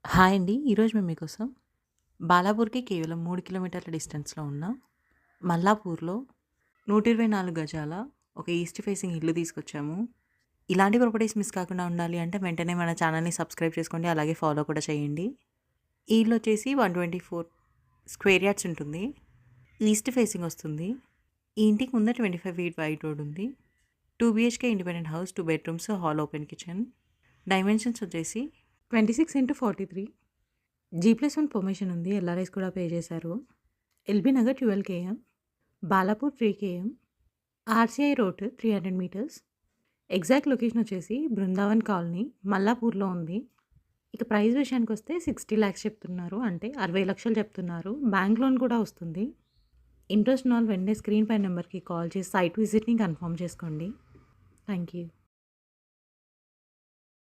Hi అండి. ఈరోజు మేము మీకోసం బాలాపూర్‌కి కేవలం 3 కిలోమీటర్ల డిస్టెన్స్‌లో ఉన్న మల్లాపూర్‌లో 124 గజాల ఒక ఈస్ట్ ఫేసింగ్ ఇల్లు తీసుకొచ్చాము. ఇలాంటి ప్రాపర్టీస్ మిస్ కాకుండా ఉండాలి అంటే వెంటనే మన ఛానల్‌ని సబ్స్క్రైబ్ చేసుకోండి. అలాగే ఫాలో కూడా చేయండి. ఈ ఇల్లు వచ్చేసి 124 స్క్వేర్ యార్డ్స్ ఉంటుంది. ఈస్ట్ ఫేసింగ్ వస్తుంది. ఈ ఇంటికి ముందర 25 ఫీట్ వైడ్ రోడ్ ఉంది. 2 BHK independent house, 2 bedrooms, hall, open kitchen. Dimensions వచ్చేసి 26x43. G+1 పర్మిషన్ ఉంది. ఎల్ఆర్ఎస్ కూడా పే చేశారు. LB Nagar 12 km, Balapur 3 km, RCI road 300 metres. Exact location వచ్చేసి బృందావన్ కాలనీ, మల్లాపూర్‌లో ఉంది. ఇక ప్రైస్ విషయానికొస్తే 60 లాక్స్ చెప్తున్నారు. అంటే 60 లక్షలు చెప్తున్నారు. బ్యాంక్ లోన్ కూడా వస్తుంది. ఇంట్రెస్ట్ ఉన్న వాళ్ళు వెంటనే స్క్రీన్ పై నెంబర్‌కి కాల్ చేసి సైట్ విజిట్‌ని కన్ఫర్మ్ చేసుకోండి. Thank you.